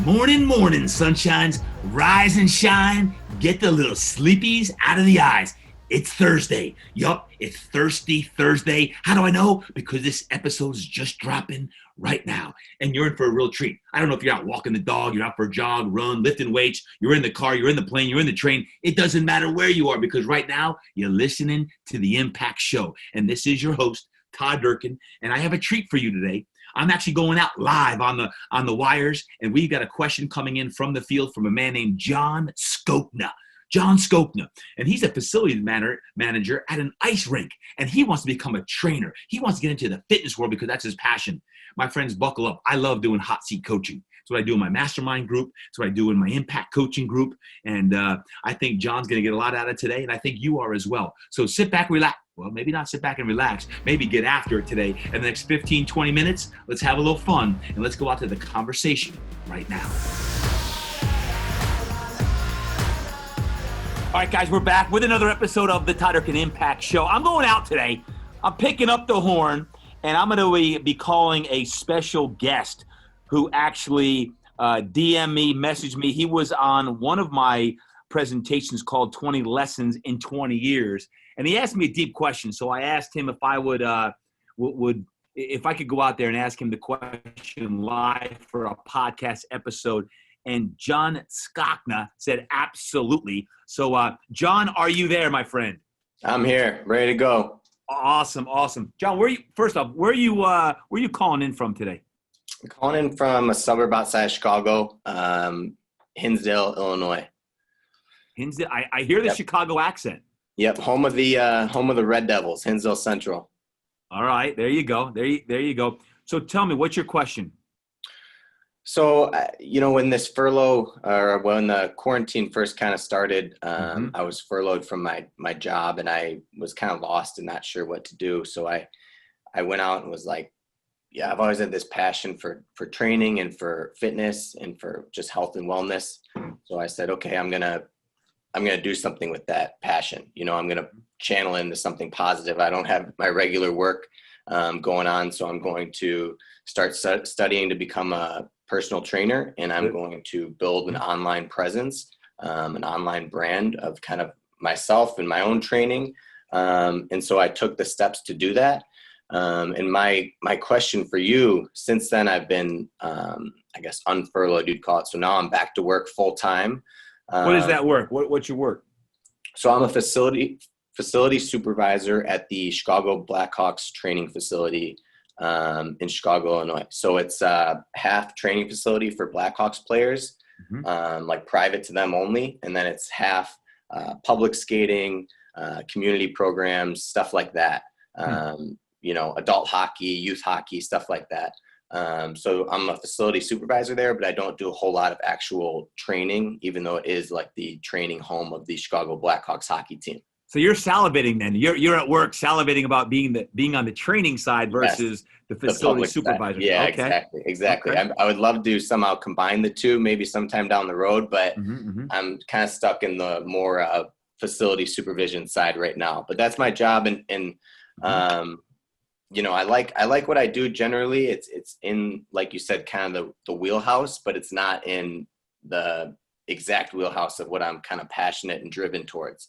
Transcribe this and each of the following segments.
Morning, morning, sunshines. Rise and shine. Get the little sleepies out of the eyes. It's Thursday. Yup, it's Thirsty Thursday. How do I know? Because this episode is just dropping right now. And you're in for a real treat. I don't know if you're out walking the dog, you're out for a jog, run, lifting weights, you're in the car, you're in the plane, you're in the train. It doesn't matter where you are because right now you're listening to the Impact Show. And this is your host, Todd Durkin. And I have a treat for you today. I'm actually going out live on the wires, and we've got a question coming in from the field from a man named John Skokna. John Skokna, and he's a facility manager at an ice rink, and he wants to become a trainer. He wants to get into the fitness world because that's his passion. My friends, buckle up. I love doing hot seat coaching. It's what I do in my mastermind group. It's what I do in my impact coaching group, and I think John's going to get a lot out of today, and I think you are as well. So sit back, relax. Well, maybe not sit back and relax. Maybe get after it today. In the next 15, 20 minutes, let's have a little fun, and let's go out to the conversation right now. All right, guys, we're back with another episode of the Todd Durkin IMPACT Show. I'm going out today. I'm picking up the horn, and I'm going to be calling a special guest who actually DM'd me, messaged me. He was on one of my presentations called 20 Lessons in 20 Years. And he asked me a deep question. So I asked him if I would if I could go out there and ask him the question live for a podcast episode. And John Skokna said, absolutely. So John, are you there, my friend? I'm here, ready to go. Awesome. John, first off, where are you calling in from today? I'm calling in from a suburb outside Chicago, Hinsdale, Illinois. Hinsdale. I hear the Yep. Chicago accent. Yep, home of the Red Devils, Hinsdale Central. All right, there you go. There you go. So tell me, what's your question? So, when this furlough or when the quarantine first kind of started, I was furloughed from my job, and I was kind of lost and not sure what to do. So I went out and was like, yeah, I've always had this passion for training and for fitness and for just health and wellness. So I said, okay, I'm gonna do something with that passion. I'm gonna channel into something positive. I don't have my regular work going on, so I'm going to start studying to become a personal trainer, and I'm going to build an online presence, an online brand of kind of myself and my own training. And so I took the steps to do that. And my question for you, since then I've been, I guess, unfurloughed, you'd call it. So now I'm back to work full time. What is that work? What's your work? So I'm a facility supervisor at the Chicago Blackhawks training facility in Chicago, Illinois. So it's a half training facility for Blackhawks players, like private to them only. And then it's half public skating, community programs, stuff like that. Adult hockey, youth hockey, stuff like that. So I'm a facility supervisor there, but I don't do a whole lot of actual training, even though it is like the training home of the Chicago Blackhawks hockey team. So you're salivating then. You're at work salivating about being on the training side versus the facility supervisor. Side. Yeah, okay. Exactly. Okay. I would love to somehow combine the two, maybe sometime down the road, but I'm kind of stuck in the more facility supervision side right now. But that's my job, and I like what I do generally. It's in, like you said, kind of the wheelhouse, but it's not in the exact wheelhouse of what I'm kind of passionate and driven towards.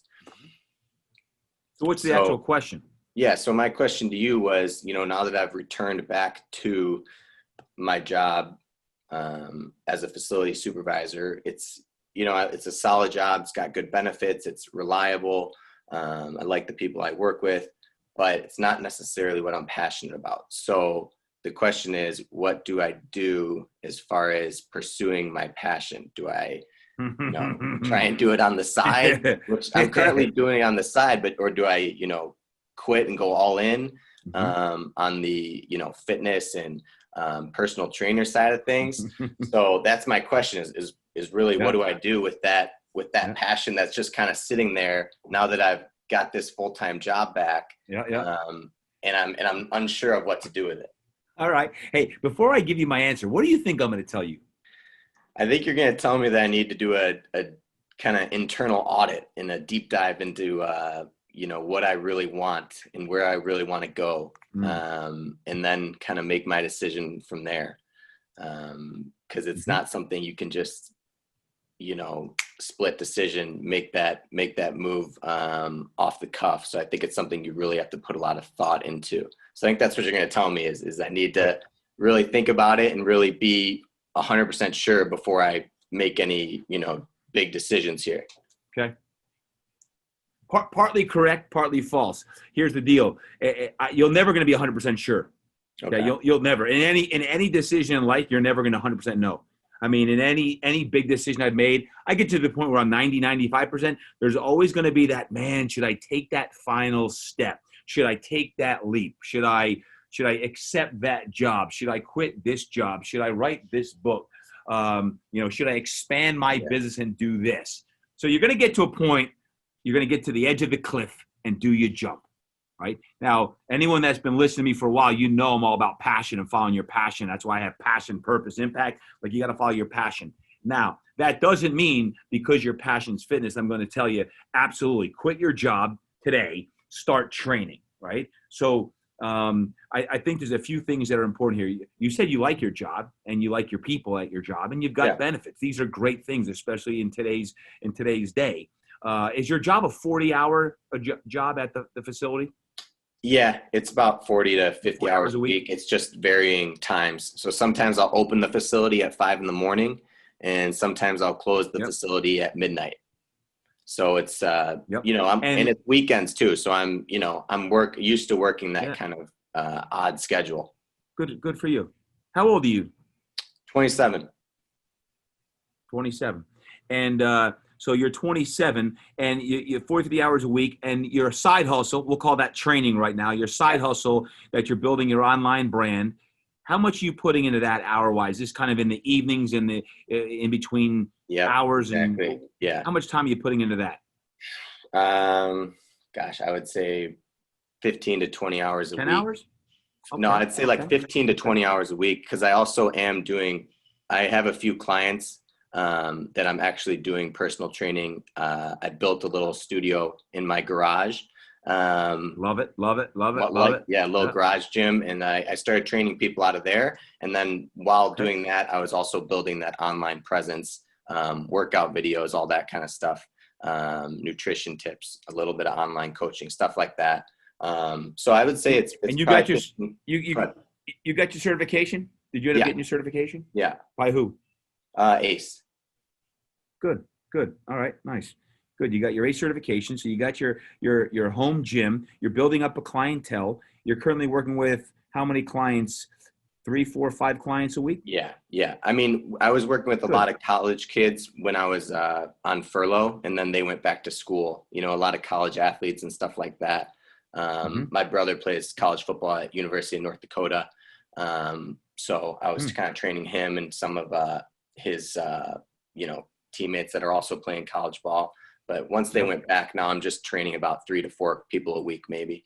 So what's the actual question? Yeah. So my question to you was, now that I've returned back to my job as a facility supervisor, it's a solid job. It's got good benefits. It's reliable. I like the people I work with, but it's not necessarily what I'm passionate about. So the question is, what do I do as far as pursuing my passion? Do I try and do it on the side, which I'm currently doing on the side, or do I, quit and go all in on the, fitness and personal trainer side of things? So that's my question is really, what do I do with that passion that's just kind of sitting there now that I've got this full-time job back? And I'm unsure of what to do with it. All right. Hey, before I give you my answer, what do you think I'm going to tell you? I think you're going to tell me that I need to do a kind of internal audit and a deep dive into, what I really want and where I really want to go. And then kind of make my decision from there. Because it's not something you can just, split decision, make that move off the cuff. So I think it's something you really have to put a lot of thought into. So I think that's what you're going to tell me is I need to really think about it and really be 100% sure before I make any, big decisions here. Okay. Partly correct, partly false. Here's the deal. You're never going to be 100% sure. Okay. You'll never, in any decision in life, you're never going to 100% know. I mean, in any big decision I've made, I get to the point where I'm 90, 95%. There's always going to be that, man, should I take that final step? Should I take that leap? Should I accept that job? Should I quit this job? Should I write this book? Should I expand my business and do this? So you're going to get to a point, you're going to get to the edge of the cliff and do your jump. Right? Now, anyone that's been listening to me for a while, I'm all about passion and following your passion. That's why I have passion, purpose, impact. Like, you got to follow your passion. Now, that doesn't mean because your passion's fitness, I'm going to tell you, absolutely quit your job today, start training, right? So I think there's a few things that are important here. You said you like your job and you like your people at your job and you've got benefits. These are great things, especially in today's day. Is your job a 40-hour job at the facility? Yeah, it's about 40 to 50 hours a week. It's just varying times. So sometimes I'll open the facility at 5 a.m. and sometimes I'll close the facility at midnight. So it's, and it's weekends too. So I'm used to working that kind of odd schedule. Good for you. How old are you? 27. 27. And, so you're 27 and you're 40 hours a week and your side hustle, we'll call that training right now, your side hustle that you're building your online brand. How much are you putting into that hour-wise? This kind of in the evenings and in between hours? Exactly. And how much time are you putting into that? I would say 15 to 20 hours a week. 10 hours? Okay. No, I'd say like 15 to 20 hours a week because I also I have a few clients that I'm actually doing personal training. I built a little studio in my garage. Love it. Yeah, a little garage gym. And I started training people out of there. And then while doing that, I was also building that online presence, workout videos, all that kind of stuff, nutrition tips, a little bit of online coaching, stuff like that. So I would say it's and you got you got your certification? Did you end up getting your certification? Yeah. By who? ACE. Good. All right. Nice. Good. You got your ACE certification. So you got your home gym. You're building up a clientele. You're currently working with how many clients? 3, 4, 5 clients a week? Yeah. I mean, I was working with a lot of college kids when I was on furlough, and then they went back to school. A lot of college athletes and stuff like that. My brother plays college football at University of North Dakota. So I was kind of training him and some of his, teammates that are also playing college ball. But once they went back, now I'm just training about 3 to 4 people a week, maybe.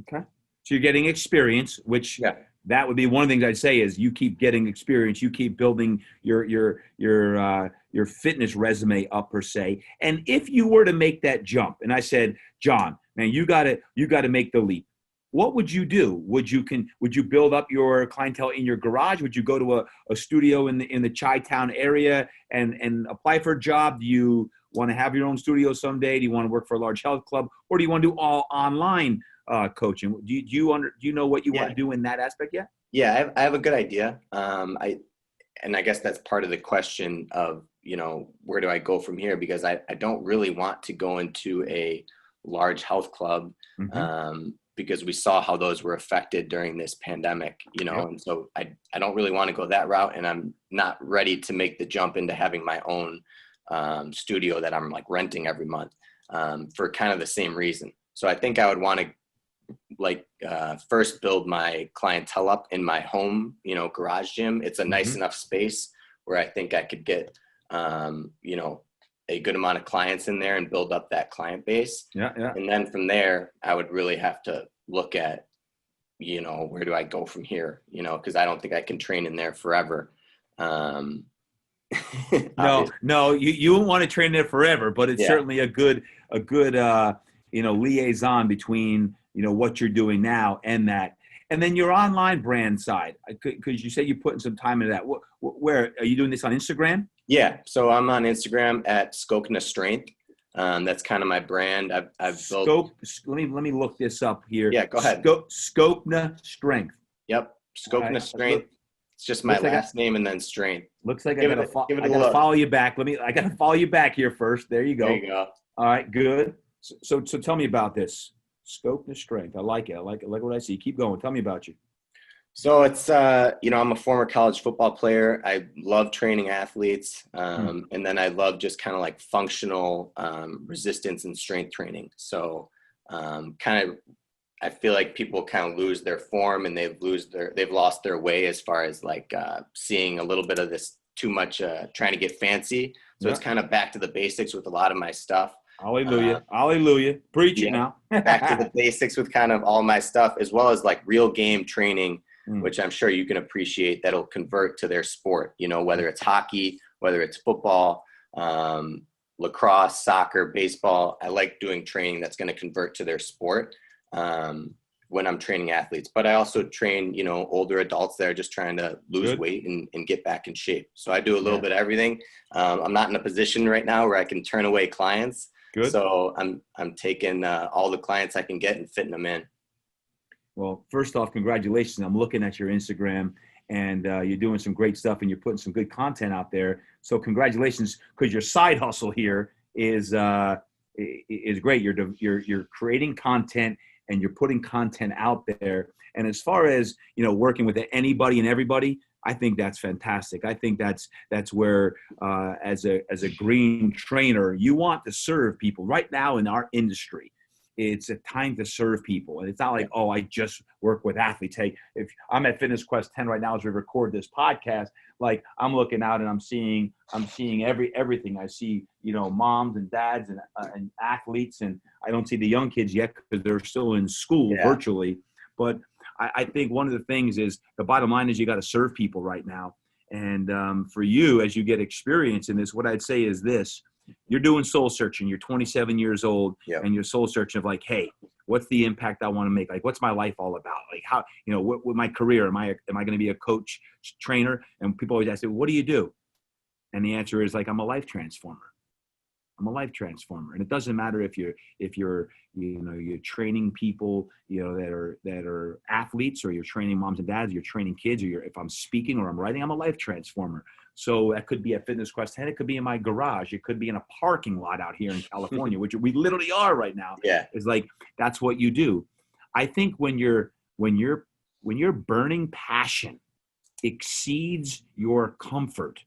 Okay. So you're getting experience, which that would be one of the things I'd say is you keep getting experience. You keep building your fitness resume up per se. And if you were to make that jump, and I said, John, man, you got to make the leap. What would you do? Would you build up your clientele in your garage? Would you go to a studio in the Chi-Town area and apply for a job? Do you want to have your own studio someday? Do you want to work for a large health club, or do you want to do all online coaching? Do you know what you want to do in that aspect yet? Yeah, I have a good idea. I guess that's part of the question of where do I go from here? Because I don't really want to go into a large health club. Because we saw how those were affected during this pandemic, and so I don't really want to go that route, and I'm not ready to make the jump into having my own studio that I'm like renting every month for kind of the same reason. So I think I would want to first build my clientele up in my home, garage gym. It's a nice enough space where I think I could get, a good amount of clients in there and build up that client base. And then from there, I would really have to look at, where do I go from here? Because I don't think I can train in there forever. No, you won't want to train there forever, but it's certainly a good liaison between, what you're doing now and that. And then your online brand side, because you said you're putting some time into that. Where are you doing this on Instagram? Yeah. So I'm on Instagram at Skokna Strength. That's kind of my brand. I've built. Let me look this up here. Yeah, go ahead. Skokna Strength. Yep. Skokna Right. Strength. It's just my last name and then strength. Looks like I gotta follow you back. I gotta follow you back here first. There you go. There you go. All right, good. So tell me about this. Skokna Strength. I like it. I like what I see. Keep going. Tell me about you. So it's, I'm a former college football player. I love training athletes. And then I love just kind of like functional resistance and strength training. So I feel like people kind of lose their form and they've lost their way as far as like seeing a little bit of this too much, trying to get fancy. So It's kind of back to the basics with a lot of my stuff. Hallelujah. Hallelujah. Preach it now. Back to the basics with kind of all my stuff, as well as like real game training, which I'm sure you can appreciate, that'll convert to their sport, whether it's hockey, whether it's football, lacrosse, soccer, baseball. I like doing training that's going to convert to their sport when I'm training athletes. But I also train, older adults that are just trying to lose weight and get back in shape. So I do a little bit of everything. I'm not in a position right now where I can turn away clients. Good. So I'm taking all the clients I can get and fitting them in. Well, first off, congratulations. I'm looking at your Instagram and you're doing some great stuff and you're putting some good content out there. So congratulations, because your side hustle here is great. You're creating content and you're putting content out there. And as far as, working with anybody and everybody, I think that's fantastic. I think that's where, as a green trainer, you want to serve people. Right now in our industry, it's a time to serve people. And it's not like, oh, I just work with athletes. Hey, if I'm at Fitness Quest 10 right now as we record this podcast, like I'm looking out and I'm seeing everything. I see, moms and dads and athletes, and I don't see the young kids yet because they're still in school virtually. But I think one of the things is, the bottom line is, you got to serve people right now. And for you, as you get experience in this, what I'd say is this: you're doing soul searching. You're 27 years old, and you're soul searching of like, hey, what's the impact I want to make? Like, what's my life all about? Like, how, what my career, am I going to be a coach, trainer? And people always ask me, what do you do? And the answer is like, I'm a life transformer. I'm a life transformer. And it doesn't matter if you're training people, that are athletes, or you're training moms and dads, you're training kids, or if I'm speaking or I'm writing, I'm a life transformer. So that could be at Fitness Quest 10. It could be in my garage. It could be in a parking lot out here in California, which we literally are right now. Yeah. It's like, that's what you do. I think when your burning passion exceeds your comfort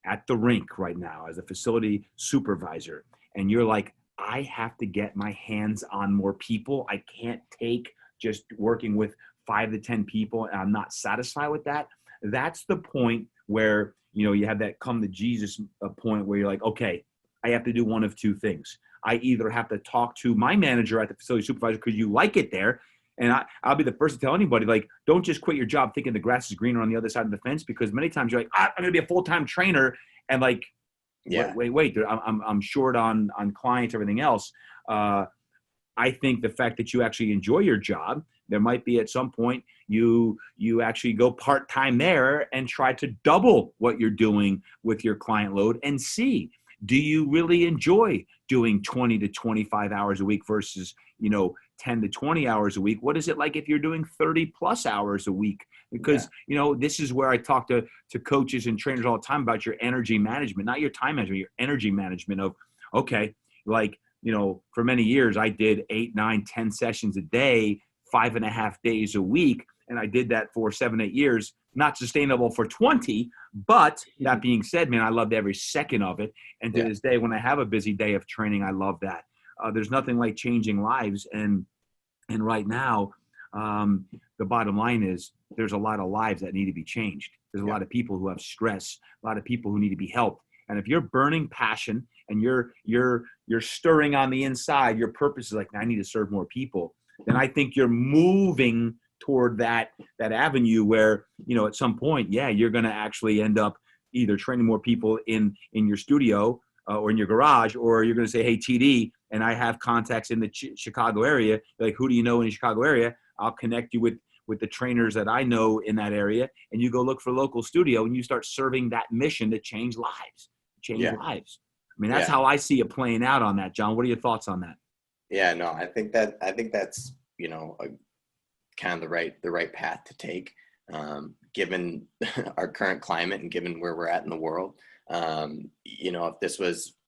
at the rink right now as a facility supervisor, and you're like, I have to get my hands on more people. I can't take just working with 5 to 10 people, and I'm not satisfied with that. That's the point where, you have that come to Jesus point where you're like, okay, I have to do one of two things. I either have to talk to my manager at the facility supervisor because you like it there. And I'll be the first to tell anybody, like, don't just quit your job thinking the grass is greener on the other side of the fence, because many times you're like, I'm going to be a full-time trainer. And like, wait, I'm short on clients, everything else. I think the fact that you actually enjoy your job, there might be at some point you actually go part-time there and try to double what you're doing with your client load and see, do you really enjoy doing 20 to 25 hours a week versus, 10 to 20 hours a week? What is it like if you're doing 30 plus hours a week? Because, this is where I talk to coaches and trainers all the time about your energy management, not your time management, your energy management of, okay, like, for many years I did 8, 9, 10 sessions a day, 5.5 days a week. And I did that for 7, 8 years, not sustainable for 20, but that being said, man, I loved every second of it. And to this day, when I have a busy day of training, I love that. There's nothing like changing lives. And right now, the bottom line is, there's a lot of lives that need to be changed. There's a lot of people who have stress, a lot of people who need to be helped. And if you're burning passion and you're stirring on the inside, your purpose is like, I need to serve more people, then I think you're moving toward that avenue where, at some point, you're going to actually end up either training more people in your studio or in your garage, or you're going to say, hey, TD, and I have contacts in the Chicago area. Like, who do you know in the Chicago area? I'll connect you with with the trainers that I know in that area, and you go look for a local studio and you start serving that mission to change lives. Lives. I mean, that's how I see it playing out on that, John. What are your thoughts on that? Yeah, no, I think that's, kind of the right path to take, given our current climate and given where we're at in the world. If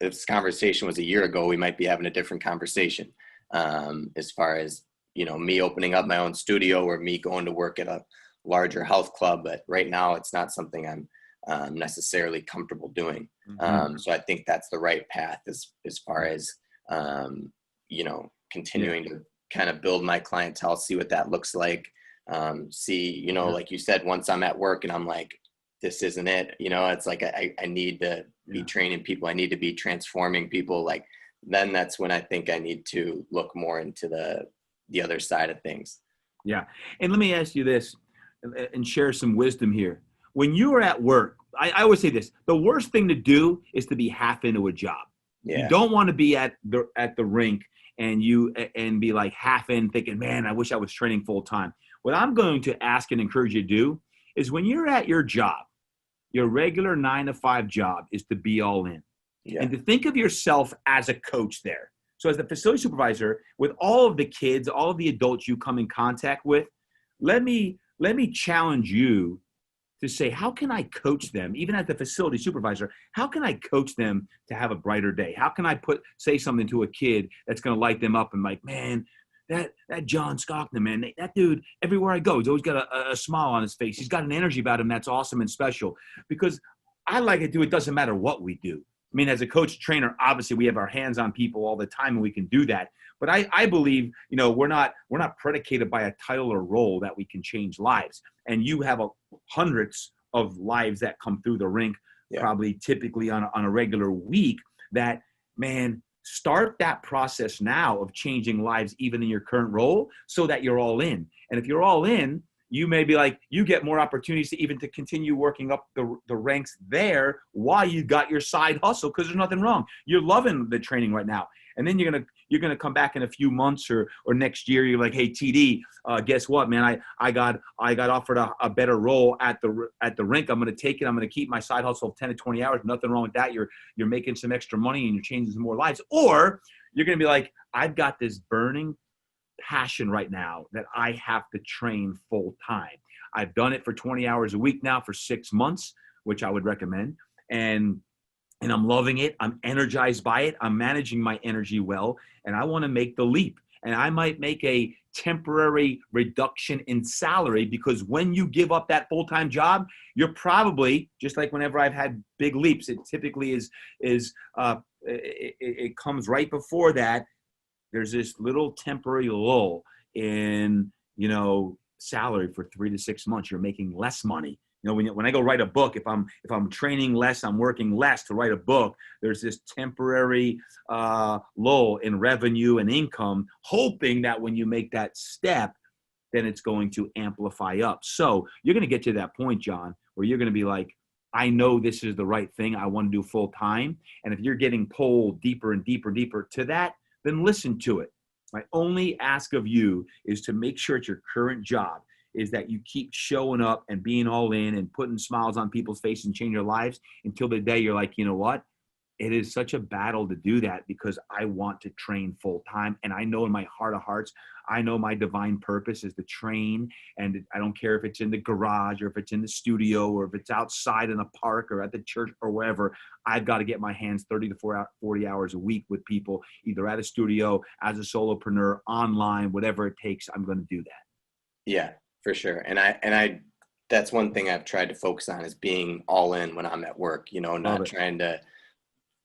this conversation was a year ago, we might be having a different conversation, as far as, me opening up my own studio or me going to work at a larger health club. But right now it's not something I'm necessarily comfortable doing. So I think that's the right path as far as, continuing to kind of build my clientele, see what that looks like. Like you said, once I'm at work and I'm like, this isn't it, it's like, I need to be training people. I need to be transforming people. Like, then that's when I think I need to look more into the other side of things. Yeah. And let me ask you this and share some wisdom here. When you are at work, I always say this, the worst thing to do is to be half into a job. You don't want to be at the rink and be like half in thinking, man, I wish I was training full time. What I'm going to ask and encourage you to do is when you're at your job, your regular 9-to-5 job is to be all in and to think of yourself as a coach there. So as the facility supervisor, with all of the kids, all of the adults you come in contact with, let me challenge you to say, how can I coach them? Even as the facility supervisor, how can I coach them to have a brighter day? How can I say something to a kid that's going to light them up and like, man, that John Skokna, man, that dude, everywhere I go, he's always got a smile on his face. He's got an energy about him that's awesome and special. Because I like it, it doesn't matter what we do. I mean, as a coach trainer, obviously we have our hands on people all the time and we can do that. But I believe, we're not predicated by a title or role that we can change lives. And you have hundreds of lives that come through the rink, probably typically on a regular week, that, man, start that process now of changing lives even in your current role so that you're all in. And if you're all in, you may be like, you get more opportunities to continue working up the ranks there while you got your side hustle, because there's nothing wrong. You're loving the training right now. And then you're gonna come back in a few months or next year. You're like, hey, TD, guess what, man? I got offered a better role at the rink. I'm gonna take it. I'm gonna keep my side hustle of 10 to 20 hours. Nothing wrong with that. You're making some extra money and you're changing some more lives. Or you're gonna be like, I've got this burning passion right now that I have to train full time. I've done it for 20 hours a week now for 6 months, which I would recommend. And I'm loving it. I'm energized by it. I'm managing my energy well, and I want to make the leap. And I might make a temporary reduction in salary, because when you give up that full-time job, you're probably, just like whenever I've had big leaps, it typically it comes right before that. There's this little temporary lull in, salary for 3 to 6 months. You're making less money. When I go write a book, if I'm training less, I'm working less to write a book, there's this temporary lull in revenue and income, hoping that when you make that step, then it's going to amplify up. So you're going to get to that point, John, where you're going to be like, I know this is the right thing. I want to do full time. And if you're getting pulled deeper and deeper, deeper to that, then listen to it. My only ask of you is to make sure at your current job is that you keep showing up and being all in and putting smiles on people's faces and change their lives until the day you're like, you know what? It is such a battle to do that, because I want to train full time. And I know in my heart of hearts, I know my divine purpose is to train. And I don't care if it's in the garage or if it's in the studio or if it's outside in a park or at the church or wherever. I've got to get my hands 30 to 40 hours a week with people, either at a studio, as a solopreneur, online, whatever it takes. I'm going to do that. Yeah, for sure. And I that's one thing I've tried to focus on, is being all in when I'm at work, not trying to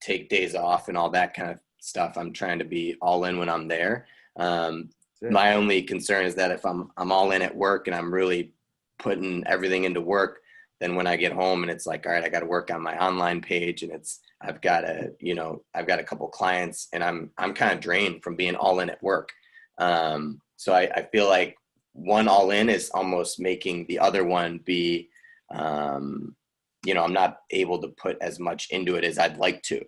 take days off and all that kind of stuff. I'm trying to be all in when I'm there. My only concern is that if I'm all in at work and I'm really putting everything into work, then when I get home and it's like, all right, I got to work on my online page, and I've got a couple clients, and I'm kind of drained from being all in at work. So I feel like one all in is almost making the other one be, I'm not able to put as much into it as I'd like to,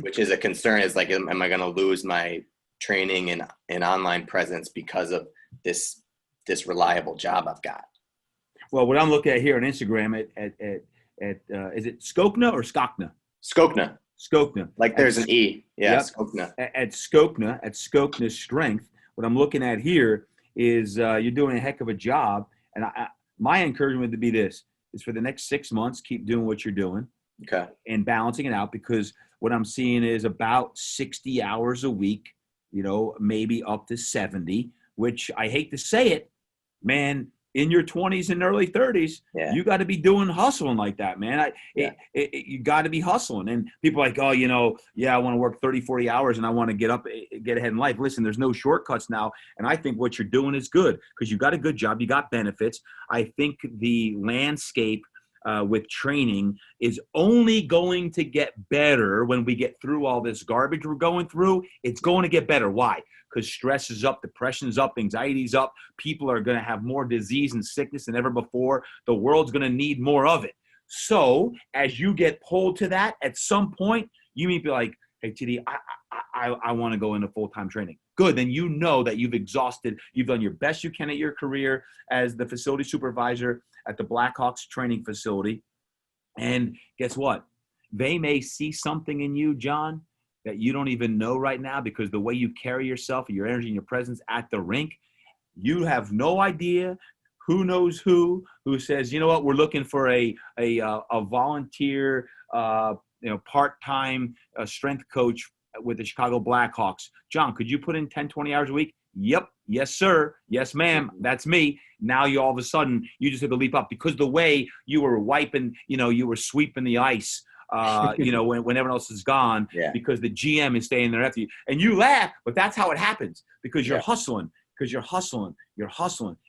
which is a concern. Is like, am I going to lose my training and online presence because of this this reliable job I've got. Well, what I'm looking at here on Instagram at is it Skokna or Skokna? Skokna. Skokna. Like there's an E. Yeah, yep. Skokna. At Skokna's Strength, what I'm looking at here is you're doing a heck of a job. And my encouragement would be this, is for the next 6 months, keep doing what you're doing. Okay. And balancing it out, because what I'm seeing is about 60 hours a week, maybe up to 70, which I hate to say it, man, in your 20s and early 30s, you got to be doing hustling like that, man. You got to be hustling. And people are like, oh, I want to work 30, 40 hours and I want to get ahead in life. Listen, there's no shortcuts now. And I think what you're doing is good because you got a good job. You got benefits. I think the landscape with training is only going to get better when we get through all this garbage we're going through. It's going to get better. Why? Because stress is up, depression is up, anxiety is up. People are going to have more disease and sickness than ever before. The world's going to need more of it. So as you get pulled to that, at some point, you may be like, hey, TD, I want to go into full-time training. Good. Then you know that you've exhausted, you've done your best you can at your career as the facility supervisor at the Blackhawks training facility. And guess what? They may see something in you, John, that you don't even know right now, because the way you carry yourself, your energy and your presence at the rink, you have no idea who knows who says, you know what, we're looking for a volunteer, part-time strength coach with the Chicago Blackhawks. John, could you put in 10, 20 hours a week? Yep. Yes, sir. Yes, ma'am. That's me. Now you all of a sudden, you just have to leap up because the way you were wiping, you were sweeping the ice, when everyone else is gone, because the GM is staying there after you. And you laugh, but that's how it happens because you're hustling. Because you're hustling.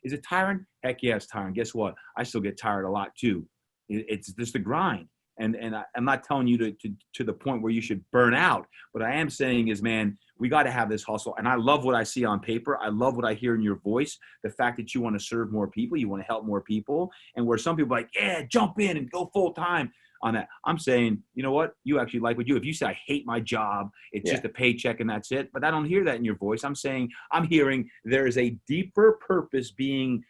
Is it tiring? Heck yeah, it's tiring. Guess what? I still get tired a lot too. It's just the grind. And I'm not telling you to the point where you should burn out. What I am saying is, man, we got to have this hustle. And I love what I see on paper. I love what I hear in your voice. The fact that you want to serve more people, you want to help more people. And where some people are like, yeah, jump in and go full time on that. I'm saying, you know what? You actually like what you do. If you say, I hate my job, it's just a paycheck and that's it. But I don't hear that in your voice. I'm hearing there is a deeper purpose being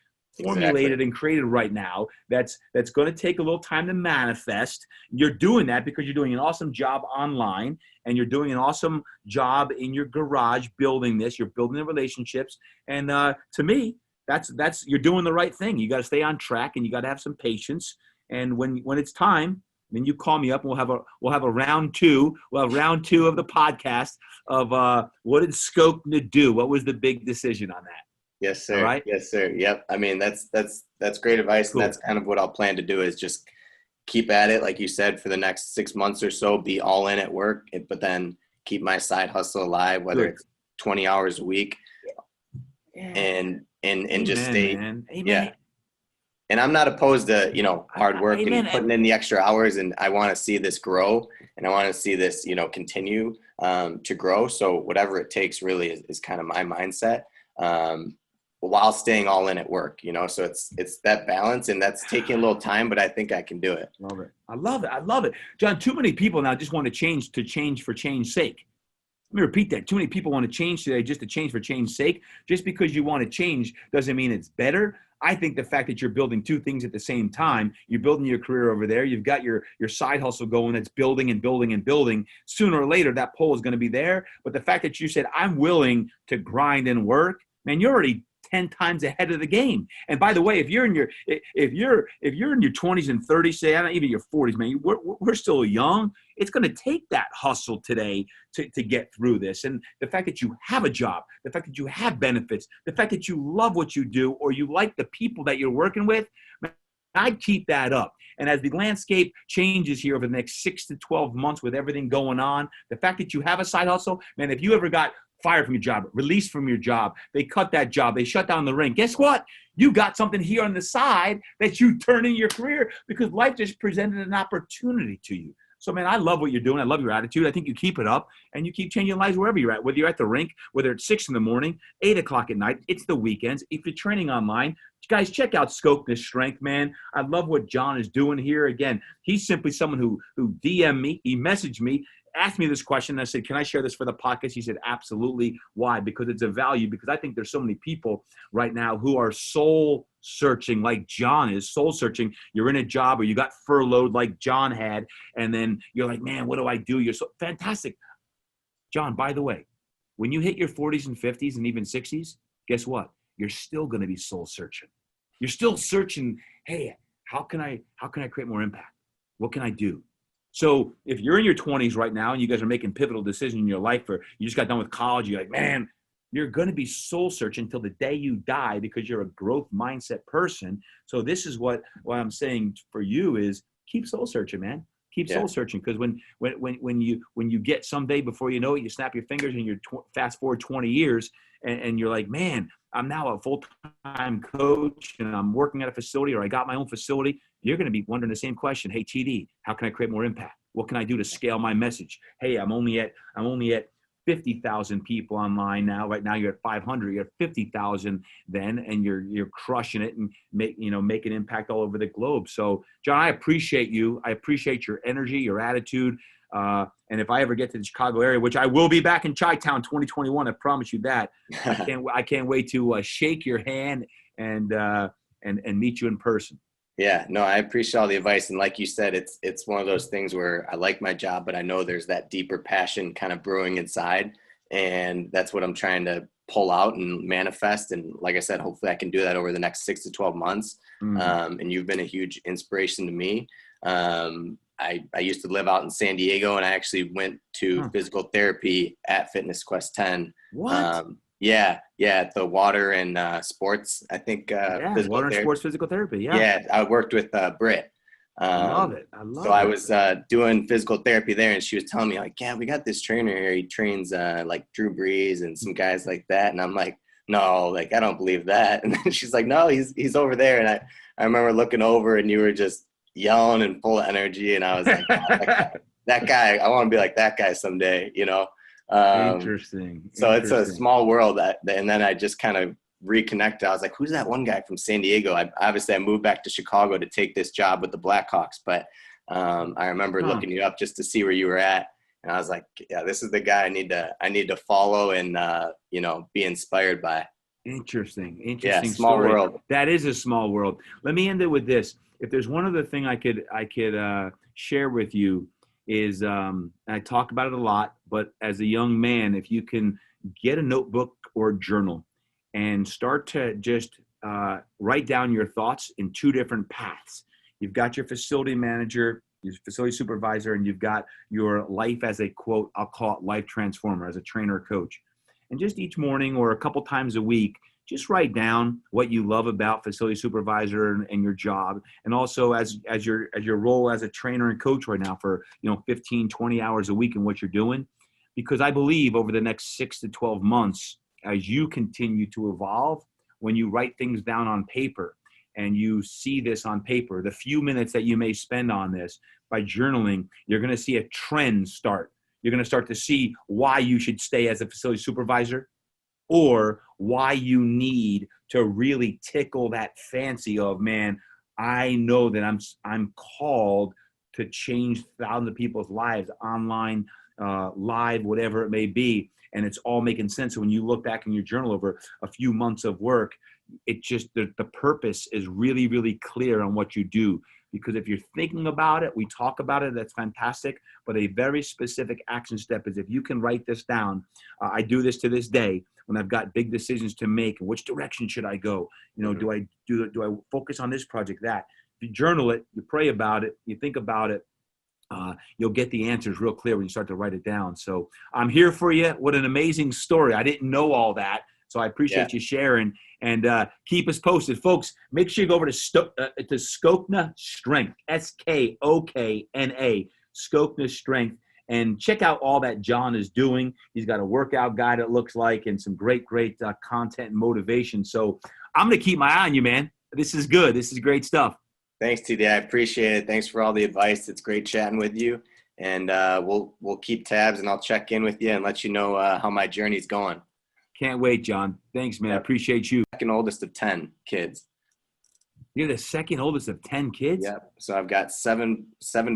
formulated and created right now that's going to take a little time to manifest. You're doing that because you're doing an awesome job online and you're doing an awesome job in your garage building this. You're building the relationships. And to me, that's you're doing the right thing. You got to stay on track and you got to have some patience. And when it's time, then you call me up and we'll have a round two. We'll have round two of the podcast of what did Skokna do? What was the big decision on that? Yes, sir. All right? Yes, sir. Yep. I mean, that's great advice. Cool. And that's kind of what I'll plan to do is just keep at it. Like you said, for the next 6 months or so, be all in at work, but then keep my side hustle alive, whether it's 20 hours a week and just stay. Man. Amen. Yeah. And I'm not opposed to, hard work and putting in the extra hours. And I want to see this grow and I want to see this, continue to grow. So whatever it takes really is kind of my mindset. While staying all in at work, so it's that balance, and that's taking a little time, but I think I can do it. I love it. John, too many people now just want to change for change's sake. Let me repeat that. Too many people want to change today just to change for change's sake. Just because you want to change doesn't mean it's better. I think the fact that you're building two things at the same time, you're building your career over there, you've got your side hustle going that's building and building and building. Sooner or later, that pole is going to be there. But the fact that you said, I'm willing to grind and work, man, you're already 10 times ahead of the game. And by the way, if you're in your 20s and 30s, say even your 40s, man, we're still young. It's going to take that hustle today to get through this. And the fact that you have a job, the fact that you have benefits, the fact that you love what you do, or you like the people that you're working with, man, I'd keep that up. And as the landscape changes here over the next 6 to 12 months with everything going on, the fact that you have a side hustle, man, if you ever got fired from your job, released from your job, they cut that job, they shut down the rink. Guess what? You got something here on the side that you turn in your career because life just presented an opportunity to you. So, man, I love what you're doing. I love your attitude. I think you keep it up and you keep changing lives wherever you're at, whether you're at the rink, whether it's 6 a.m, 8 o'clock at night, it's the weekends. If you're training online, guys, check out Skokna's Strength, man. I love what John is doing here. Again, he's simply someone who DM'd me, he messaged me, asked me this question. And I said, can I share this for the podcast? He said, absolutely. Why? Because it's a value. Because I think there's so many people right now who are soul searching, like John is soul searching. You're in a job or you got furloughed like John had. And then you're like, man, what do I do? You're so fantastic. John, by the way, when you hit your 40s and 50s and even 60s, guess what? You're still going to be soul searching. You're still searching, hey, how can I create more impact? What can I do? So if you're in your 20s right now and you guys are making pivotal decisions in your life, or you just got done with college, you're like, man, you're going to be soul searching until the day you die because you're a growth mindset person. So this is what I'm saying for you is keep soul searching, man. Keep soul searching, because when you get someday before you know it, you snap your fingers and you're fast forward 20 years and you're like, man, I'm now a full-time coach and I'm working at a facility, or I got my own facility. You're going to be wondering the same question. Hey, TD, how can I create more impact? What can I do to scale my message? Hey, I'm only at 50,000 people online now. Right now you're at 500, you're at 50,000 then, and you're crushing it and make an impact all over the globe. So John, I appreciate you. I appreciate your energy, your attitude. And if I ever get to the Chicago area, which I will be back in Chi-Town 2021, I promise you that. I can't wait to shake your hand and meet you in person. Yeah, no, I appreciate all the advice. And like you said, it's one of those things where I like my job, but I know there's that deeper passion kind of brewing inside. And that's what I'm trying to pull out and manifest. And like I said, hopefully I can do that over the next 6 to 12 months. And you've been a huge inspiration to me. I used to live out in San Diego, and I actually went to physical therapy at Fitness Quest 10. What? Yeah, at the water and sports, I think. Water and sports physical therapy, Yeah, I worked with Britt. I love it. So I was doing physical therapy there, and she was telling me, like, yeah, we got this trainer here. He trains like Drew Brees and some guys like that. And I'm like, no, like, I don't believe that. And then she's like, no, he's over there. And I remember looking over, and you were just yelling and full of energy. And I was like, oh, that guy, I want to be like that guy someday, you know? Interesting. So it's a small world and then I just kind of reconnected. I was like, who's that one guy from San Diego? I moved back to Chicago to take this job with the Blackhawks, but I remember looking you up just to see where you were at. And I was like, yeah, this is the guy I need to follow and, be inspired by. Interesting. Yeah, small story. world. That is a small world. Let me end it with this. If there's one other thing I could share with you is, I talk about it a lot, but as a young man, if you can get a notebook or a journal and start to just write down your thoughts in two different paths. You've got your facility manager, your facility supervisor, and you've got your life as a, quote, I'll call it life transformer, as a trainer or coach. And just each morning or a couple times a week, just write down what you love about facility supervisor and your job. And also as your role as a trainer and coach right now for, 15, 20 hours a week and what you're doing. Because I believe over the next 6 to 12 months, as you continue to evolve, when you write things down on paper and you see this on paper, the few minutes that you may spend on this by journaling, you're going to see a trend start. You're going to start to see why you should stay as a facility supervisor, or why you need to really tickle that fancy of, man, I know that I'm called to change thousands of people's lives online, live, whatever it may be. And it's all making sense. So when you look back in your journal over a few months of work, it just, the purpose is really, really clear on what you do. Because if you're thinking about it, we talk about it, that's fantastic. But a very specific action step is if you can write this down. I do this to this day when I've got big decisions to make. Which direction should I go? Do I focus on this project, that? If you journal it, you pray about it, you think about it, you'll get the answers real clear when you start to write it down. So I'm here for you. What an amazing story. I didn't know all that. So I appreciate you sharing, and keep us posted. Folks, make sure you go over to Skokna Strength, Skokna, Skokna Strength, and check out all that John is doing. He's got a workout guide, it looks like, and some great content and motivation. So I'm going to keep my eye on you, man. This is good. This is great stuff. Thanks, TD. I appreciate it. Thanks for all the advice. It's great chatting with you. And we'll keep tabs, and I'll check in with you and let you know how my journey's going. Can't wait, John. Thanks, man. I appreciate you. Second oldest of 10 kids. You're the second oldest of 10 kids? Yep. So I've got seven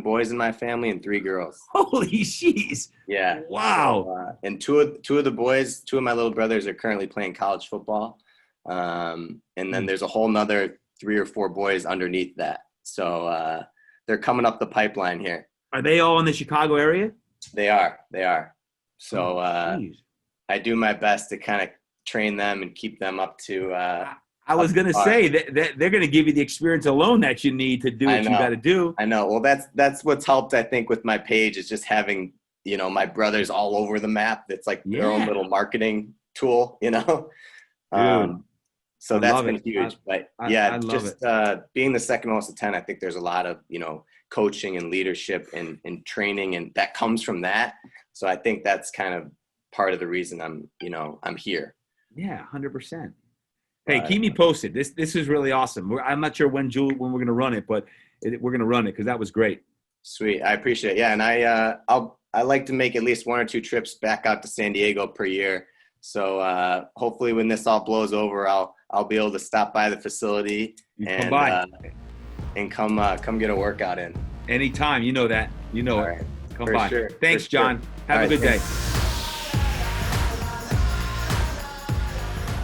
boys in my family and 3 girls. Holy jeez. Yeah. Wow. So, and two of the boys, 2 of my little brothers are currently playing college football. And then there's a whole nother 3 or 4 boys underneath that. So they're coming up the pipeline here. Are they all in the Chicago area? They are. So I do my best to kind of train them and keep them up to I was going to say that they're going to give you the experience alone that you need to do what you got to do. I know. Well, that's what's helped, I think, with my page is just having, my brothers all over the map. It's like their own little marketing tool, So that's been huge. But being the second oldest of 10, I think there's a lot of, coaching and leadership and training, and that comes from that. So I think that's kind of part of the reason I'm here. Yeah, 100%. Hey, keep me posted. This is really awesome. I'm not sure when we're going to run it, but we're going to run it because that was great. Sweet. I appreciate it. Yeah. And I like to make at least 1 or 2 trips back out to San Diego per year. So hopefully when this all blows over, I'll be able to stop by the facility and come get a workout in. Anytime. You know that. You know it. Right. Come by. Sure. Thanks, John. Have a good day.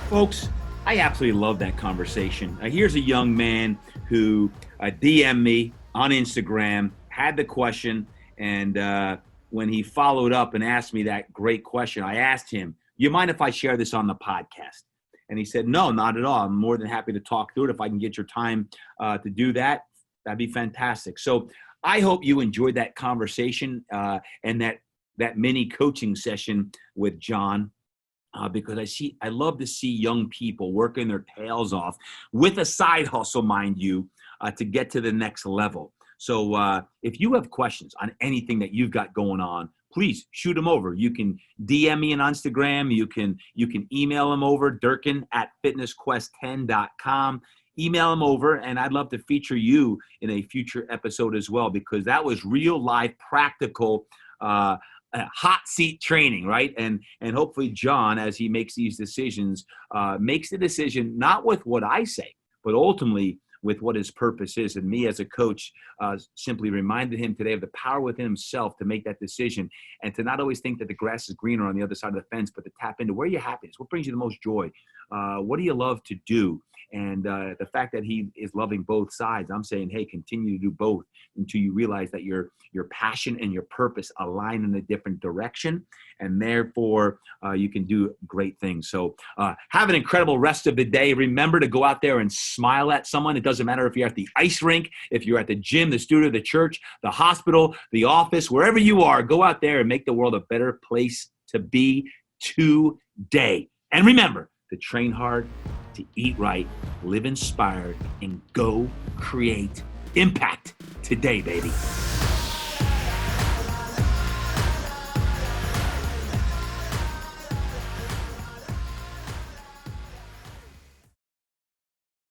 Folks, I absolutely love that conversation. Here's a young man who DM'd me on Instagram, had the question, and when he followed up and asked me that great question, I asked him, you mind if I share this on the podcast? And he said, no, not at all. I'm more than happy to talk through it. If I can get your time to do that, that'd be fantastic. So I hope you enjoyed that conversation and that mini coaching session with John. Because I love to see young people working their tails off with a side hustle, mind you, to get to the next level. So if you have questions on anything that you've got going on, please shoot them over. You can DM me on Instagram. You can email them over, Durkin@fitnessquest10.com. Email them over, and I'd love to feature you in a future episode as well, because that was real life, practical hot seat training, right? And hopefully John, as he makes these decisions, makes the decision not with what I say, but ultimately with what his purpose is. And me as a coach simply reminded him today of the power within himself to make that decision and to not always think that the grass is greener on the other side of the fence, but to tap into where your happiness, what brings you the most joy, what do you love to do? And the fact that he is loving both sides, I'm saying, hey, continue to do both until you realize that your passion and your purpose align in a different direction, and therefore you can do great things. So have an incredible rest of the day. Remember to go out there and smile at someone. It doesn't matter if you're at the ice rink, if you're at the gym, the studio, the church, the hospital, the office, wherever you are, go out there and make the world a better place to be today. And remember to train hard, to eat right, live inspired, and go create impact today, baby.